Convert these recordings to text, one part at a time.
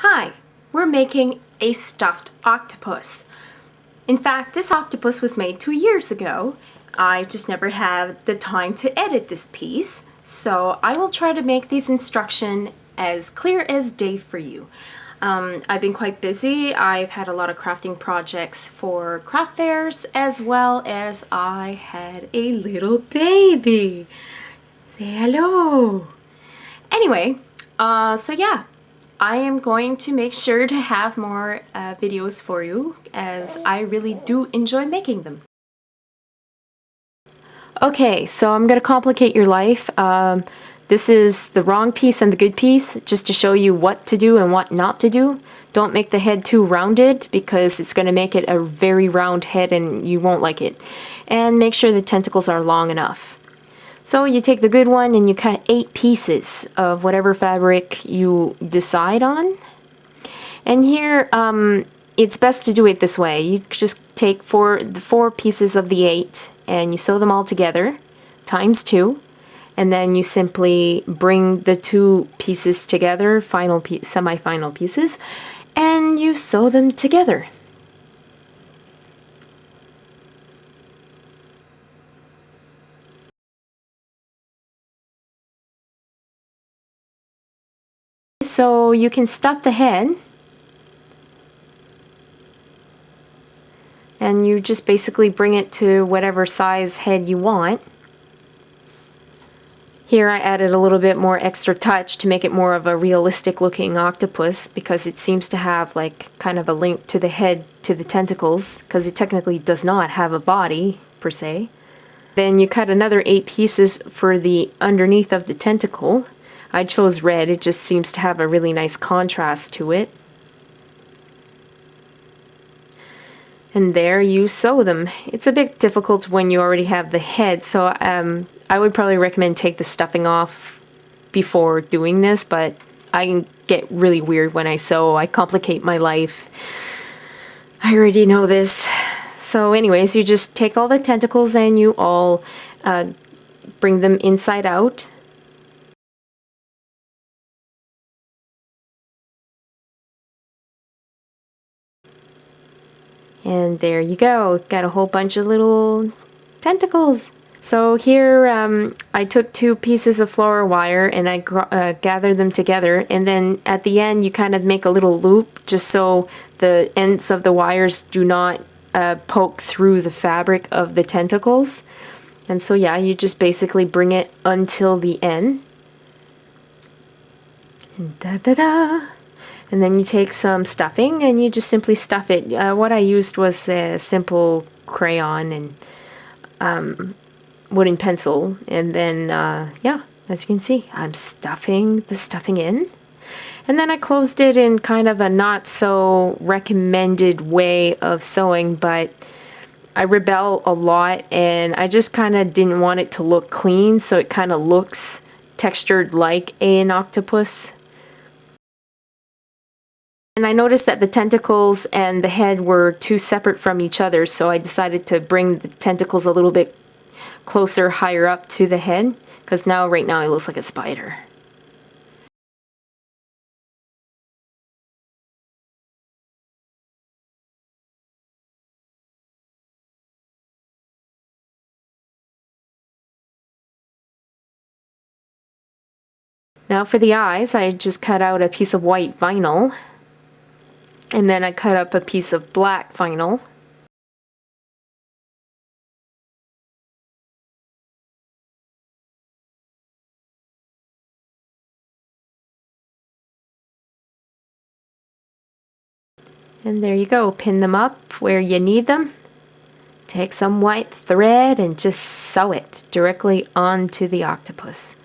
Hi, we're making a stuffed octopus. In fact, this octopus was made 2 years ago. I just never had the time to edit this piece, so I will try to make these instructions as clear as day for you. I've been quite busy. I've had a lot of crafting projects for craft fairs, as well as I had a little baby. Say hello. Anyway, so yeah, I am going to make sure to have more videos for you, as I really do enjoy making them. Okay, so I'm going to complicate your life. This is the wrong piece and the good piece, just to show you what to do and what not to do. Don't make the head too rounded, because it's going to make it a very round head and you won't like it. And make sure the tentacles are long enough. So you take the good one and you cut 8 pieces of whatever fabric you decide on. And here, it's best to do it this way. You just take the 4 pieces of the 8 and you sew them all together, times 2. And then you simply bring the 2 pieces together, semi-final pieces, and you sew them together. So you can stuff the head, and you just basically bring it to whatever size head you want. Here I added a little bit more extra touch to make it more of a realistic looking octopus, because it seems to have like kind of a link to the head to the tentacles, because it technically does not have a body per se. Then you cut another 8 pieces for the underneath of the tentacle. I chose red, it just seems to have a really nice contrast to it. And there you sew them. It's a bit difficult when you already have the head, so I would probably recommend take the stuffing off before doing this, but I can get really weird when I sew. I complicate my life. I already know this. So anyways, you just take all the tentacles and you all bring them inside out. And there you go, got a whole bunch of little tentacles. So here I took 2 pieces of floral wire and I gathered them together, and then at the end you kind of make a little loop just so the ends of the wires do not poke through the fabric of the tentacles. And so yeah, you just basically bring it until the end. And da-da-da! And then you take some stuffing and you just simply stuff it. What I used was a simple crayon and wooden pencil. And then, yeah, as you can see, I'm stuffing the stuffing in. And then I closed it in kind of a not so recommended way of sewing, but I rebel a lot and I just kind of didn't want it to look clean, so it kind of looks textured like an octopus. And I noticed that the tentacles and the head were too separate from each other, so I decided to bring the tentacles a little bit closer, higher up to the head, because right now it looks like a spider. Now for the eyes, I just cut out a piece of white vinyl, and then I cut up a piece of black vinyl. And there you go, pin them up where you need them. Take some white thread and just sew it directly onto the octopus.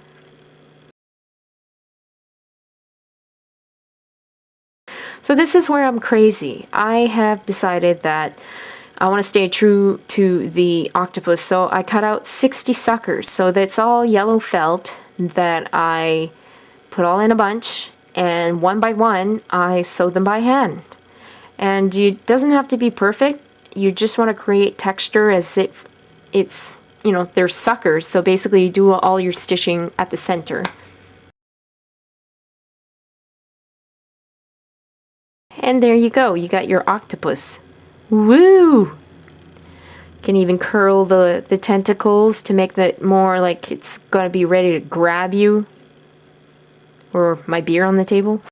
So this is where I'm crazy. I have decided that I want to stay true to the octopus, so I cut out 60 suckers. So that's all yellow felt that I put all in a bunch, and one by one I sew them by hand. And it doesn't have to be perfect. You just want to create texture as if it's, they're suckers. So basically you do all your stitching at the center. And there you go. You got your octopus. Woo! Can even curl the tentacles to make that more like it's gonna be ready to grab you. Or my beer on the table.